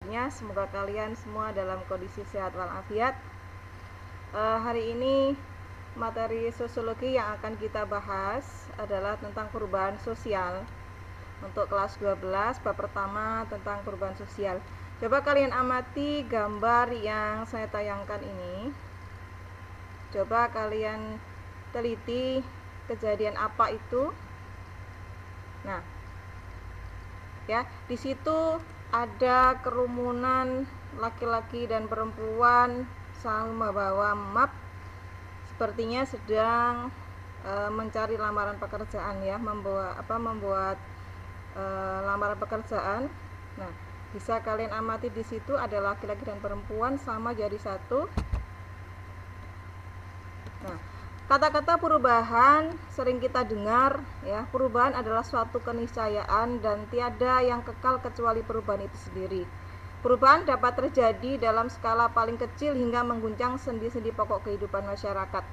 Semoga kalian semua dalam kondisi sehat walafiat. Hari ini materi sosiologi yang akan kita bahas adalah tentang perubahan sosial. Untuk kelas 12 bab pertama tentang perubahan sosial. Coba kalian amati gambar yang saya tayangkan ini. Coba kalian teliti kejadian apa itu. Nah, ya, di situ ada kerumunan laki-laki dan perempuan saling membawa map, sepertinya sedang mencari lamaran pekerjaan, ya, membuat lamaran pekerjaan. Nah, bisa kalian amati di situ ada laki-laki dan perempuan sama jadi satu. Nah, kata-kata perubahan sering kita dengar, ya. Perubahan adalah suatu keniscayaan dan tiada yang kekal kecuali perubahan itu sendiri. Perubahan dapat terjadi dalam skala paling kecil hingga mengguncang sendi-sendi pokok kehidupan masyarakat.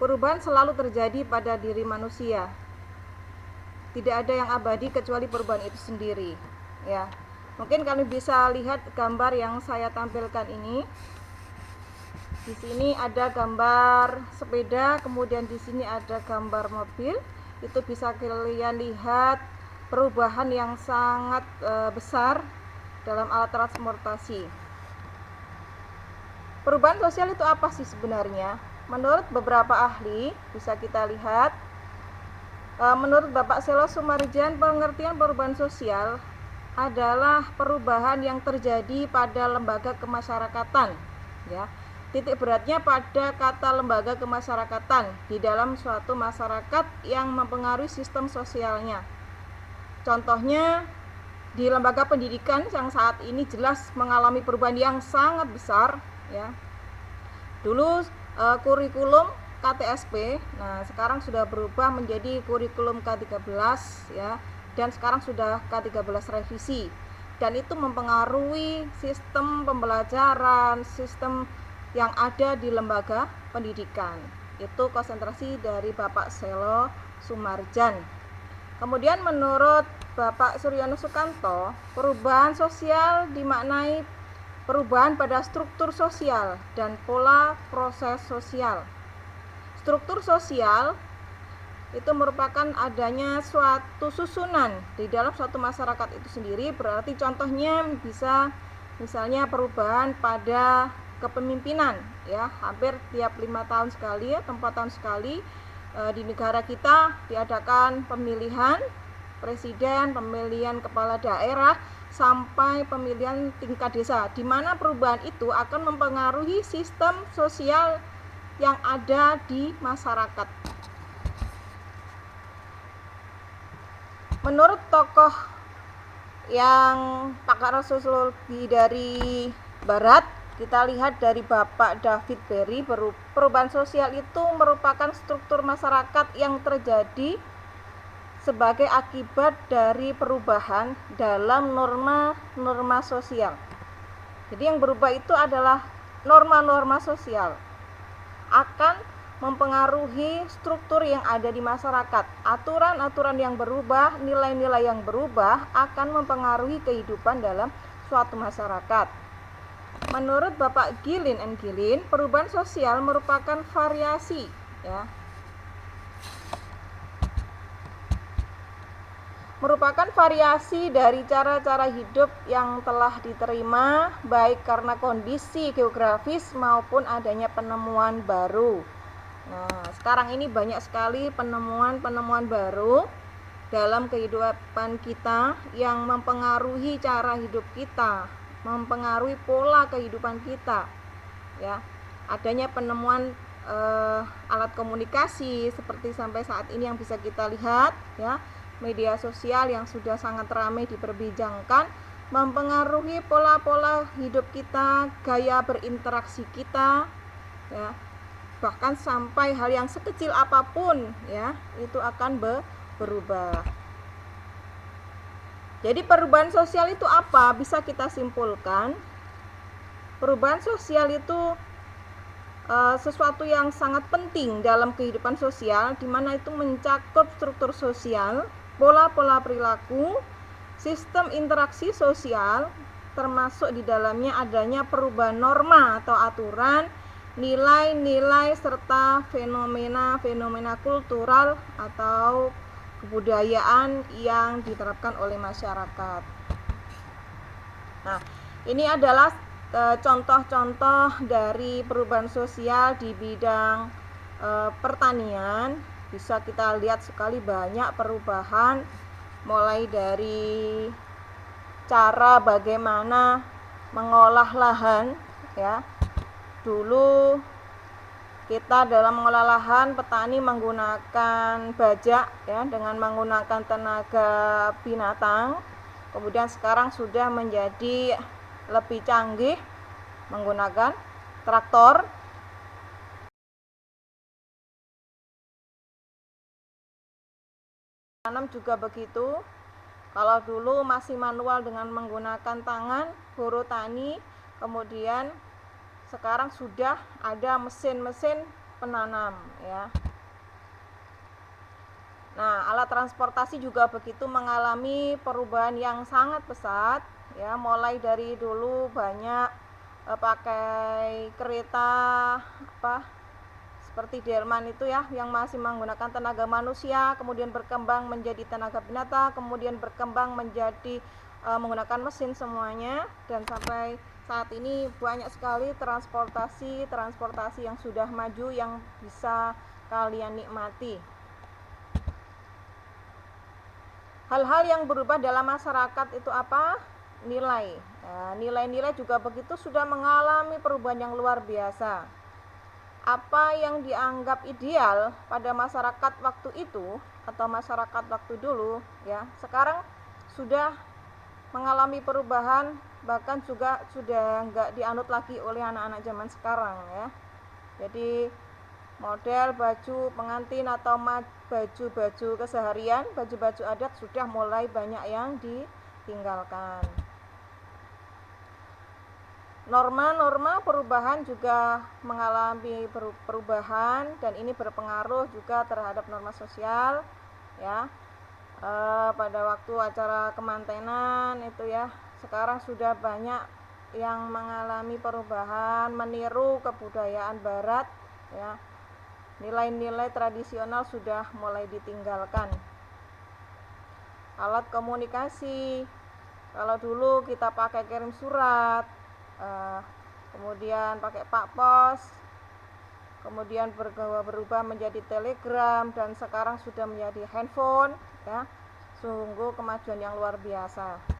Perubahan selalu terjadi pada diri manusia. Tidak ada yang abadi kecuali perubahan itu sendiri, ya. Mungkin kalian bisa lihat gambar yang saya tampilkan ini. Di sini ada gambar sepeda, kemudian di sini ada gambar mobil. Itu bisa kalian lihat perubahan yang sangat besar dalam alat transportasi. Perubahan sosial itu apa sih sebenarnya? Menurut beberapa ahli, bisa kita lihat, menurut Bapak Selo Sumarjan, pengertian perubahan sosial adalah perubahan yang terjadi pada lembaga kemasyarakatan, ya. Titik beratnya pada kata lembaga kemasyarakatan di dalam suatu masyarakat yang mempengaruhi sistem sosialnya. Contohnya di lembaga pendidikan yang saat ini jelas mengalami perubahan yang sangat besar, ya. Dulu kurikulum KTSP, nah sekarang sudah berubah menjadi kurikulum K13, ya, dan sekarang sudah K13 revisi. Dan itu mempengaruhi sistem pembelajaran, sistem yang ada di lembaga pendidikan. Itu konsentrasi dari Bapak Selo Sumarjan. Kemudian menurut Bapak Suryono Sukanto, perubahan sosial dimaknai perubahan pada struktur sosial dan pola proses sosial. Struktur sosial itu merupakan adanya suatu susunan di dalam suatu masyarakat itu sendiri. Berarti contohnya bisa misalnya perubahan pada kepemimpinan, ya, hampir tiap 5 tahun sekali, atau 4 tahun sekali di negara kita diadakan pemilihan presiden, pemilihan kepala daerah, sampai pemilihan tingkat desa, di mana perubahan itu akan mempengaruhi sistem sosial yang ada di masyarakat. Menurut tokoh yang pakar sosiologi dari Barat, kita lihat dari Bapak David Berry, perubahan sosial itu merupakan struktur masyarakat yang terjadi sebagai akibat dari perubahan dalam norma-norma sosial. Jadi yang berubah itu adalah norma-norma sosial, akan mempengaruhi struktur yang ada di masyarakat. Aturan-aturan yang berubah, nilai-nilai yang berubah akan mempengaruhi kehidupan dalam suatu masyarakat. Menurut Bapak Gilin and Gilin, perubahan sosial merupakan variasi, ya. Merupakan variasi dari cara-cara hidup yang telah diterima, baik karena kondisi geografis maupun adanya penemuan baru. Nah, sekarang ini banyak sekali penemuan-penemuan baru dalam kehidupan kita yang mempengaruhi cara hidup kita, mempengaruhi pola kehidupan kita, ya. Adanya penemuan alat komunikasi seperti sampai saat ini yang bisa kita lihat, ya, media sosial yang sudah sangat ramai diperbincangkan, mempengaruhi pola-pola hidup kita, gaya berinteraksi kita, ya. Bahkan sampai hal yang sekecil apapun, ya, itu akan berubah. Jadi perubahan sosial itu apa? Bisa kita simpulkan, perubahan sosial itu sesuatu yang sangat penting dalam kehidupan sosial, di mana itu mencakup struktur sosial, pola-pola perilaku, sistem interaksi sosial, termasuk di dalamnya adanya perubahan norma atau aturan, nilai-nilai serta fenomena-fenomena kultural atau kebudayaan yang diterapkan oleh masyarakat. Nah, ini adalah contoh-contoh dari perubahan sosial di bidang pertanian. Bisa kita lihat sekali banyak perubahan, mulai dari cara bagaimana mengolah lahan ya. Dulu kita dalam mengolah lahan, petani menggunakan bajak ya, dengan menggunakan tenaga binatang. Kemudian sekarang sudah menjadi lebih canggih menggunakan traktor. Tanam juga begitu. Kalau dulu masih manual dengan menggunakan tangan, buruh tani, kemudian sekarang sudah ada mesin-mesin penanam ya. Nah, alat transportasi juga begitu mengalami perubahan yang sangat pesat ya, mulai dari dulu banyak pakai kereta seperti delman itu ya, yang masih menggunakan tenaga manusia, kemudian berkembang menjadi tenaga binatang, kemudian berkembang menjadi menggunakan mesin semuanya, dan sampai saat ini banyak sekali transportasi yang sudah maju yang bisa kalian nikmati. Hal-hal yang berubah dalam masyarakat itu apa? Nilai. Nilai-nilai juga begitu sudah mengalami perubahan yang luar biasa. Apa yang dianggap ideal pada masyarakat waktu itu atau masyarakat waktu dulu ya, sekarang sudah mengalami perubahan, bahkan juga sudah nggak dianut lagi oleh anak-anak zaman sekarang ya. Jadi model baju pengantin atau baju-baju keseharian, baju-baju adat sudah mulai banyak yang ditinggalkan. Norma-norma perubahan juga mengalami perubahan, dan ini berpengaruh juga terhadap norma sosial ya. Pada waktu acara kemantenan itu ya, sekarang sudah banyak yang mengalami perubahan, meniru kebudayaan barat ya. Nilai-nilai tradisional sudah mulai ditinggalkan. Alat komunikasi, kalau dulu kita pakai kirim surat, kemudian pakai pak pos, kemudian berubah menjadi telegram, dan sekarang sudah menjadi handphone ya. Sungguh kemajuan yang luar biasa.